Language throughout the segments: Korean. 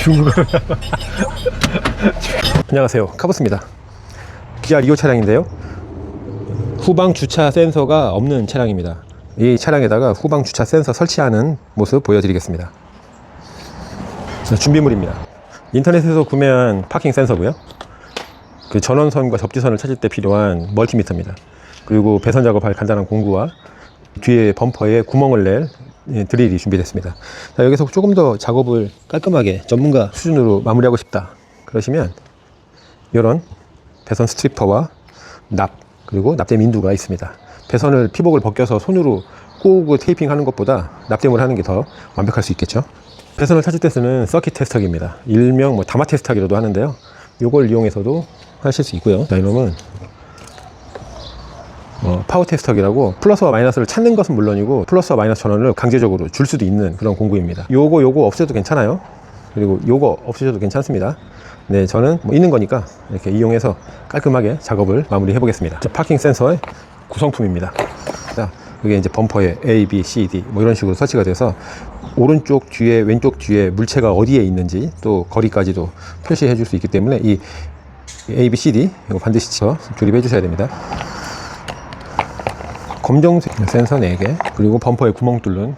중국어로. 안녕하세요, 카보스입니다. 기아 리오 차량인데요, 후방 주차 센서가 없는 차량입니다. 이 차량에다가 후방 주차 센서 설치하는 모습 보여드리겠습니다. 자, 준비물입니다. 인터넷에서 구매한 파킹 센서고요, 그 전원선과 접지선을 찾을 때 필요한 멀티미터입니다. 그리고 배선 작업할 간단한 공구와 뒤에 범퍼에 구멍을 낼 드릴이 준비됐습니다. 자, 여기서 조금 더 작업을 깔끔하게 전문가 수준으로 마무리하고 싶다 그러시면 이런 배선 스트리퍼와 납, 그리고 납땜 인두가 있습니다. 배선을 피복을 벗겨서 손으로 꼬우고 테이핑 하는 것보다 납땜을 하는 게 더 완벽할 수 있겠죠. 배선을 찾을 때 쓰는 서킷 테스터기입니다. 일명 다마 테스터기로도 하는데요, 이걸 이용해서도 하실 수 있고요. 자, 이놈은 파워 테스터기라고 플러스와 마이너스를 찾는 것은 물론이고 플러스와 마이너스 전원을 강제적으로 줄 수도 있는 그런 공구입니다. 요거 없애도 괜찮아요. 그리고 요거 없으셔도 괜찮습니다. 네, 저는 있는 거니까 이렇게 이용해서 깔끔하게 작업을 마무리해 보겠습니다. 자, 파킹 센서의 구성품입니다. 자, 이게 이제 범퍼에 A, B, C, D 이런 식으로 설치가 돼서 오른쪽 뒤에 왼쪽 뒤에 물체가 어디에 있는지 또 거리까지도 표시해 줄 수 있기 때문에 이 A, B, C, D 이거 반드시 조립해 주셔야 됩니다. 검정색 센서 4개, 그리고 범퍼에 구멍 뚫는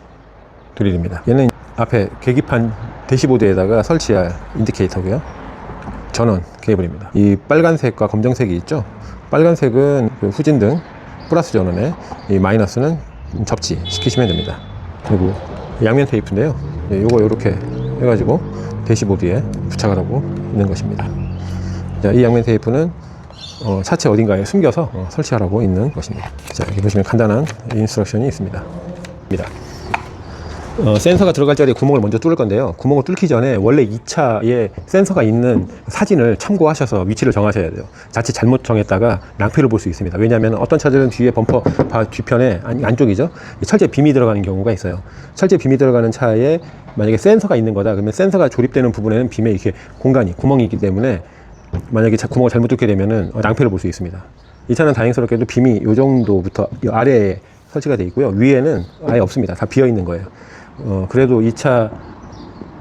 드릴입니다. 얘는 앞에 계기판 대시보드에다가 설치할 인디케이터고요, 전원 케이블입니다. 이 빨간색과 검정색이 있죠. 빨간색은 그 후진등 플러스 전원에, 이 마이너스는 접지 시키시면 됩니다. 그리고 양면 테이프인데요, 요거 이렇게 해가지고 대시보드에 부착을 하고 있는 것입니다. 자, 이 양면 테이프는 차체 어딘가에 숨겨서 설치하라고 있는 것입니다. 자, 여기 보시면 간단한 인스트럭션이 있습니다. 센서가 들어갈 자리에 구멍을 먼저 뚫을 건데요, 구멍을 뚫기 전에 원래 이 차에 센서가 있는 사진을 참고하셔서 위치를 정하셔야 돼요. 자칫 잘못 정했다가 낭패를 볼 수 있습니다. 왜냐하면 어떤 차들은 뒤에 범퍼 뒤편에 안쪽이죠, 철제 빔이 들어가는 경우가 있어요. 철제 빔이 들어가는 차에 만약에 센서가 있는 거다 그러면 센서가 조립되는 부분에는 빔에 이렇게 구멍이 있기 때문에 만약에 구멍을 잘못 뚫게 되면은 낭패를 볼 수 있습니다. 이 차는 다행스럽게도 빔이 이 정도부터 이 아래에 설치가 되어 있고요, 위에는 아예 없습니다. 다 비어 있는 거예요. 그래도 이 차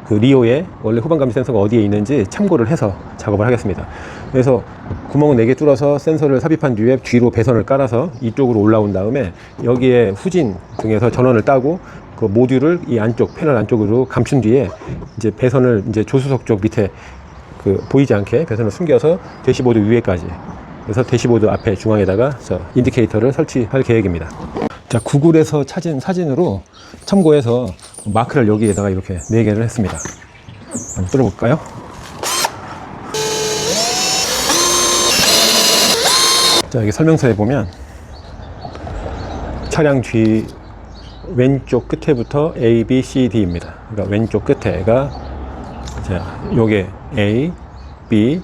그 리오의 원래 후방 감지 센서가 어디에 있는지 참고를 해서 작업을 하겠습니다. 그래서 구멍을 4개 뚫어서 센서를 삽입한 뒤에 뒤로 배선을 깔아서 이쪽으로 올라온 다음에 여기에 후진 등에서 전원을 따고 그 모듈을 이 안쪽 패널 안쪽으로 감춘 뒤에 이제 배선을 이제 조수석 쪽 밑에 보이지 않게 배선을 숨겨서 대시보드 위에까지, 그래서 대시보드 앞에 중앙에다가 인디케이터를 설치할 계획입니다. 자, 구글에서 찾은 사진으로 참고해서 마크를 여기에다가 이렇게 4개를 했습니다. 한번 뚫어볼까요? 자, 여기 설명서에 보면 차량 뒤 왼쪽 끝에부터 A, B, C, D입니다. 그러니까 왼쪽 끝에가, 자, 요게 A, B,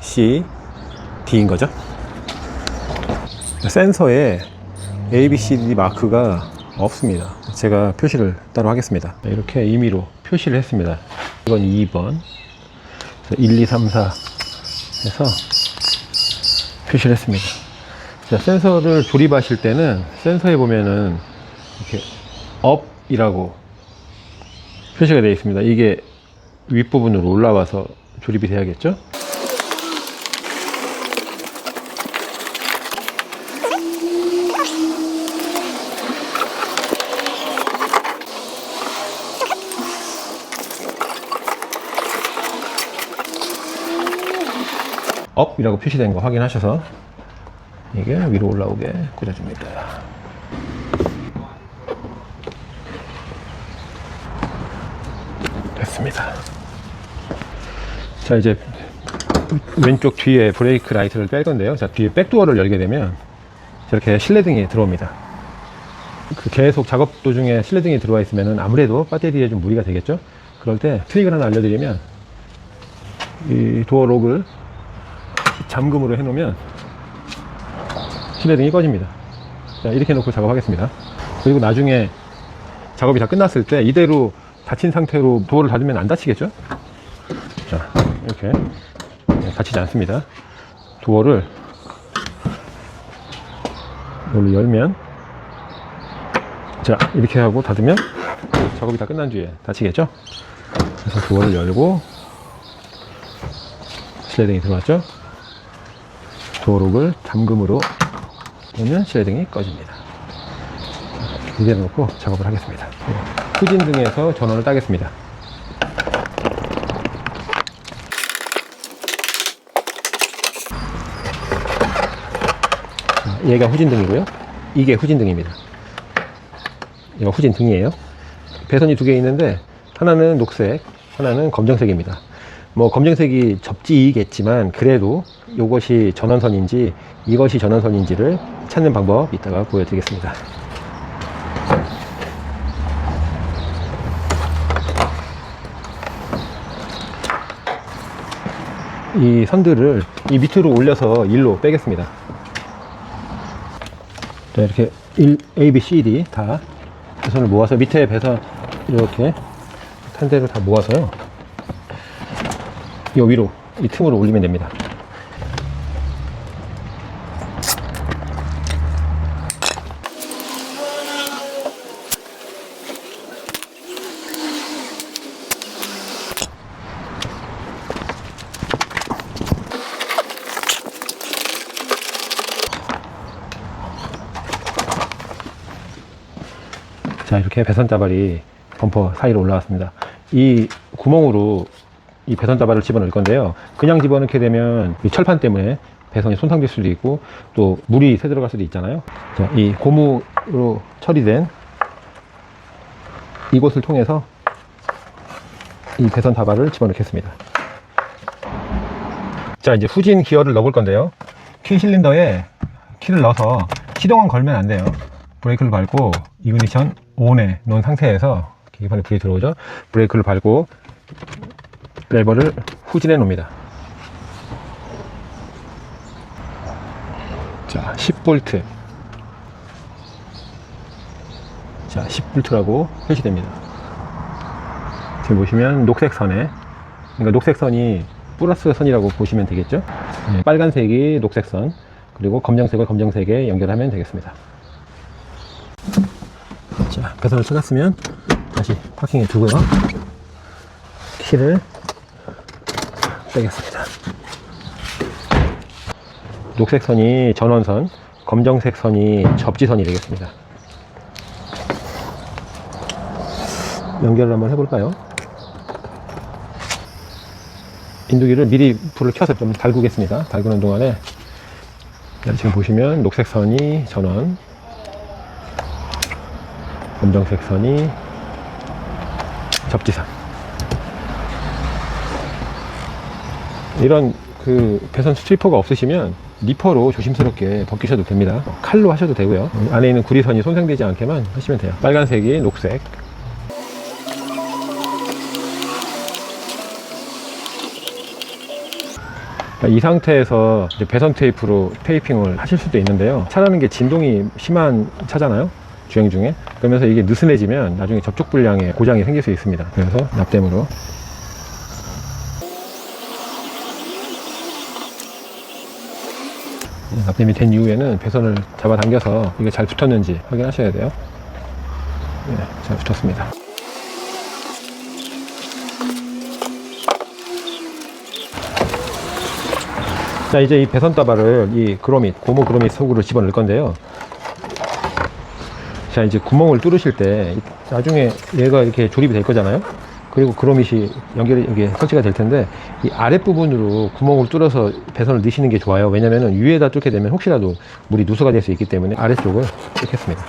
C, D인 거죠. 센서에 A, B, C, D 마크가 없습니다. 제가 표시를 따로 하겠습니다. 이렇게 임의로 표시를 했습니다. 이건 2번, 1, 2, 3, 4 해서 표시를 했습니다. 자, 센서를 조립하실 때는 센서에 보면은 이렇게 업이라고 표시가 되어 있습니다. 이게 윗부분으로 올라와서 조립이 돼야겠죠? 업이라고 표시된 거 확인하셔서 이게 위로 올라오게 꽂아줍니다. 됐습니다. 자, 이제 왼쪽 뒤에 브레이크 라이트를 뺄 건데요. 자, 뒤에 백도어를 열게 되면 저렇게 실내등이 들어옵니다. 계속 작업 도중에 실내등이 들어와 있으면 아무래도 배터리에 좀 무리가 되겠죠. 그럴 때 트릭을 하나 알려드리면, 이 도어 록을 잠금으로 해놓으면 실내등이 꺼집니다. 자, 이렇게 놓고 작업하겠습니다. 그리고 나중에 작업이 다 끝났을 때 이대로 닫힌 상태로 도어를 닫으면 안 닫히겠죠. 자, 이렇게 닫히지 않습니다. 도어를 이걸로 열면, 자, 이렇게 하고 닫으면 작업이 다 끝난 뒤에 닫히겠죠. 그래서 도어를 열고 슬라이딩이 들어왔죠. 도어록을 잠금으로 보면 슬라이딩이 꺼집니다. 이제 놓고 작업을 하겠습니다. 후진등에서 전원을 따겠습니다. 얘가 후진등이고요. 이게 후진등입니다. 얘가 후진등이에요. 배선이 두 개 있는데 하나는 녹색, 하나는 검정색입니다. 뭐 검정색이 접지이겠지만 그래도 이것이 전원선인지 이것이 전원선인지를 찾는 방법 이따가 보여드리겠습니다. 이 선들을 이 밑으로 올려서 일로 빼겠습니다. 자, 이렇게 A, B, C, D 다 배선을 모아서 밑에 배선 이렇게 한 대로 다 모아서요. 이 위로 이 틈으로 올리면 됩니다. 자, 이렇게 배선 따발이 범퍼 사이로 올라왔습니다. 이 구멍으로 이 배선 따발을 집어넣을 건데요. 그냥 집어넣게 되면 이 철판 때문에 배선이 손상될 수도 있고 또 물이 새 들어갈 수도 있잖아요. 자, 이 고무로 처리된 이곳을 통해서 이 배선 따발을 집어넣겠습니다. 자, 이제 후진 기어를 넣을 건데요. 키 실린더에 키를 넣어서 시동은 걸면 안 돼요. 브레이크를 밟고 이그니션 ON에 놓은 상태에서 계기판에 불이 들어오죠. 브레이크를 밟고 레버를 후진해 놓습니다. 자, 10V. 자, 10V라고 표시됩니다. 지금 보시면 녹색 선에, 그러니까 녹색 선이 플러스 선이라고 보시면 되겠죠. 네, 빨간색이 녹색 선, 그리고 검정색을 검정색에 연결하면 되겠습니다. 자, 배선을 쳐놨으면 다시 파킹에 두고요. 키를 빼겠습니다. 녹색 선이 전원선, 검정색 선이 접지선이 되겠습니다. 연결을 한번 해볼까요? 인두기를 미리 불을 켜서 좀 달구겠습니다. 달구는 동안에 지금 보시면 녹색 선이 전원, 검정색 선이 접지선. 이런 그 배선 스트리퍼가 없으시면 니퍼로 조심스럽게 벗기셔도 됩니다. 칼로 하셔도 되고요. 안에 있는 구리선이 손상되지 않게만 하시면 돼요. 빨간색이 녹색, 이 상태에서 이제 배선 테이프로 테이핑을 하실 수도 있는데요. 차라는 게 진동이 심한 차잖아요, 주행 중에. 그러면서 이게 느슨해지면 나중에 접촉 불량에 고장이 생길 수 있습니다. 그래서 납땜으로 납땜이 된 이후에는 배선을 잡아당겨서 이게 잘 붙었는지 확인하셔야 돼요. 네, 잘 붙었습니다. 자, 이제 이 배선 따발을 이 그로밋, 고무 그로밋 속으로 집어넣을 건데요. 자, 이제 구멍을 뚫으실 때 나중에 얘가 이렇게 조립이 될 거잖아요. 그리고 그로밋이 연결이 이게 설치가 될 텐데 이 아랫부분으로 구멍을 뚫어서 배선을 넣으시는 게 좋아요. 왜냐면은 위에다 뚫게 되면 혹시라도 물이 누수가 될 수 있기 때문에 아래쪽을 뚫겠습니다.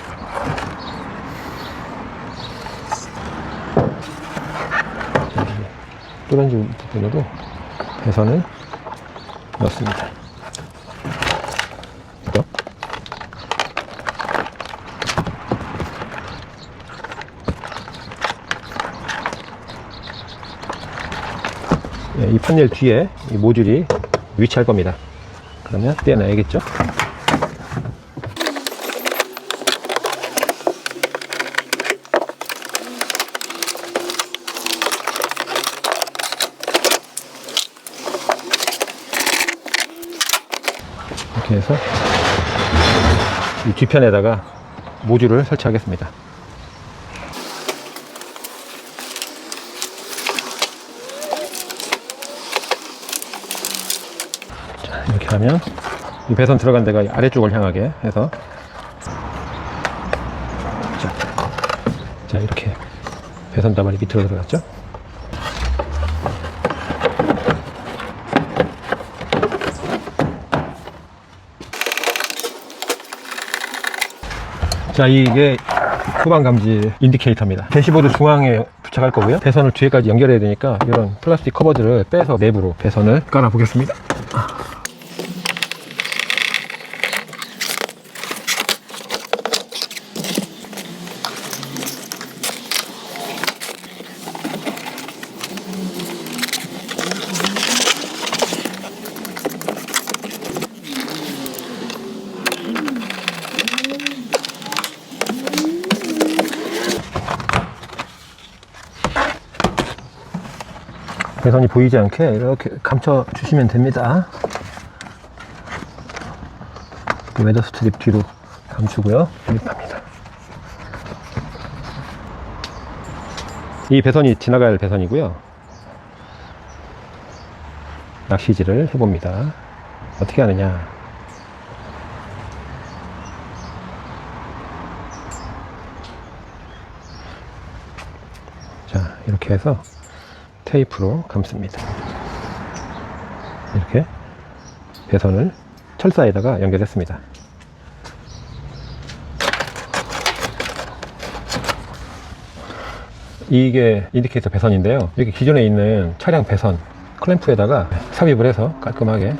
뚫어진 부분으로 배선을 넣습니다. 이 판넬 뒤에 이 모듈이 위치할 겁니다. 그러면 떼어놔야겠죠. 이렇게 해서 이 뒤편에다가 모듈을 설치하겠습니다. 이렇게 하면 이 배선 들어간 데가 아래쪽을 향하게 해서 자 이렇게 배선 다발이 밑으로 들어갔죠. 자, 이게 후방 감지 인디케이터입니다. 대시보드 중앙에 부착할 거고요. 배선을 뒤에까지 연결해야 되니까 이런 플라스틱 커버들을 빼서 내부로 배선을 깔아 보겠습니다. 배선이 보이지 않게 이렇게 감춰 주시면 됩니다. 웨더 스트립 뒤로 감추고요. 밀입합니다. 이 배선이 지나갈 배선이고요. 낚시질을 해봅니다. 어떻게 하느냐. 자, 이렇게 해서 테이프로 감습니다. 이렇게 배선을 철사에다가 연결했습니다. 이게 인디케이터 배선인데요. 여기 기존에 있는 차량 배선 클램프에다가 삽입을 해서 깔끔하게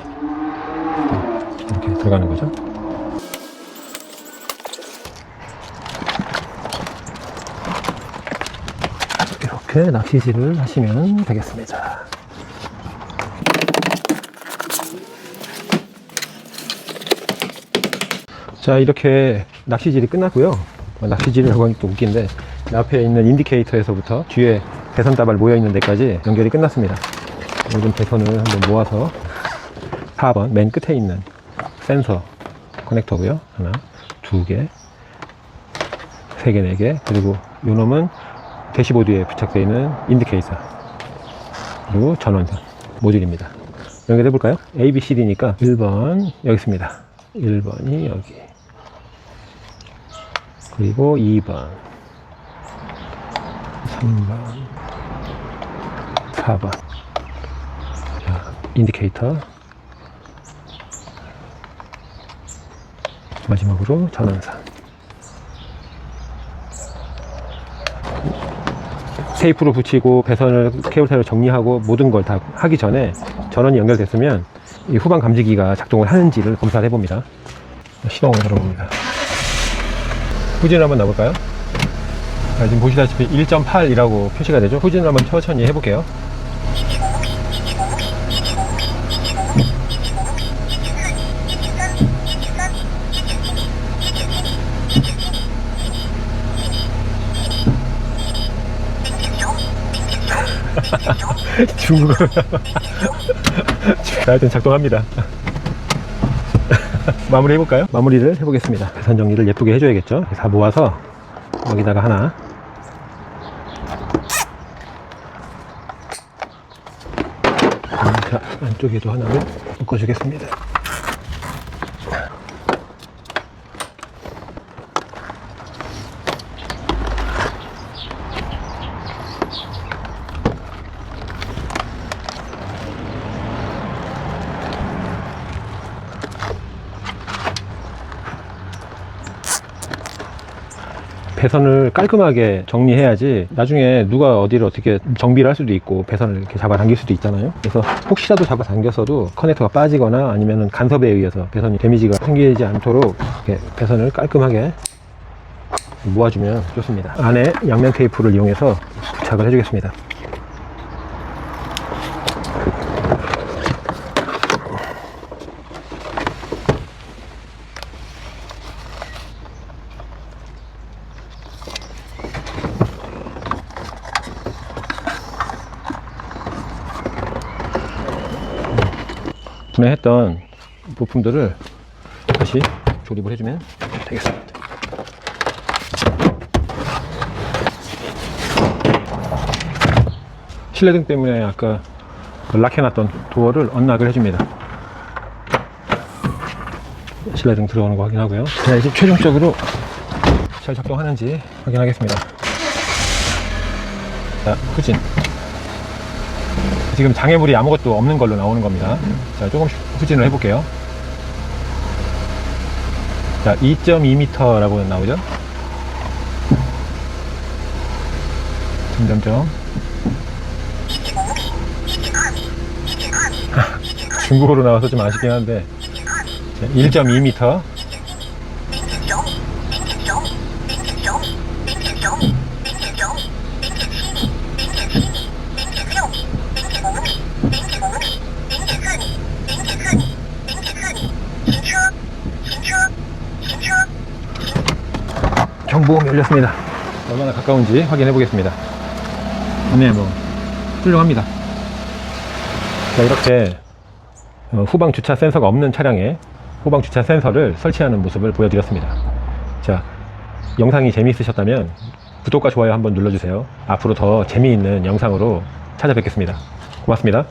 이렇게 들어가는 거죠. 이렇게 낚시질을 하시면 되겠습니다. 자, 이렇게 낚시질이 끝났고요. 낚시질이라고 하니 또 웃긴데 앞에 있는 인디케이터에서부터 뒤에 배선 다발 모여 있는 데까지 연결이 끝났습니다. 모든 배선을 한번 모아서 4번 맨 끝에 있는 센서 커넥터고요. 하나, 두 개, 세 개, 네 개, 그리고 요 놈은 대시보드에 부착되어 있는 인디케이터, 그리고 전원선 모듈입니다. 연결해 볼까요? A, B, C, D니까 1번 여기 있습니다. 1번이 여기, 그리고 2번, 3번, 4번. 자, 인디케이터, 마지막으로 전원선. 테이프로 붙이고 배선을 케이블타이로 정리하고 모든 걸 다 하기 전에 전원이 연결됐으면 이 후방 감지기가 작동을 하는지를 검사를 해봅니다. 시동을 걸어봅니다. 후진을 한번 넣어볼까요? 자, 지금 보시다시피 1.8이라고 표시가 되죠. 후진을 한번 천천히 해볼게요. 중국어. 하여튼 작동합니다. 마무리 해볼까요? 마무리를 해보겠습니다. 배선 정리를 예쁘게 해줘야겠죠. 다 모아서 여기다가 하나, 자, 안쪽에도 하나를 묶어주겠습니다. 배선을 깔끔하게 정리해야지 나중에 누가 어디를 어떻게 정비를 할 수도 있고 배선을 이렇게 잡아당길 수도 있잖아요. 그래서 혹시라도 잡아당겼어도 커넥터가 빠지거나 아니면 간섭에 의해서 배선이 데미지가 생기지 않도록 이렇게 배선을 깔끔하게 모아주면 좋습니다. 안에 양면 테이프를 이용해서 부착을 해주겠습니다. 분해했던 부품들을 다시 조립을 해주면 되겠습니다. 실내등 때문에 아까 락해놨던 도어를 언락을 해줍니다. 실내등 들어오는 거 확인하고요. 자, 이제 최종적으로 잘 작동하는지 확인하겠습니다. 자, 후진. 지금 장애물이 아무것도 없는 걸로 나오는 겁니다. 자, 조금씩 후진을 해볼게요. 자, 2.2m라고 나오죠? 점점점. 중국어로 나와서 좀 아쉽긴 한데, 1.2m. 경보음이 울렸습니다. 얼마나 가까운지 확인해 보겠습니다. 네, 뭐 훌륭합니다. 자, 이렇게 후방 주차 센서가 없는 차량에 후방 주차 센서를 설치하는 모습을 보여드렸습니다. 자, 영상이 재미있으셨다면 구독과 좋아요 한번 눌러주세요. 앞으로 더 재미있는 영상으로 찾아뵙겠습니다. 고맙습니다.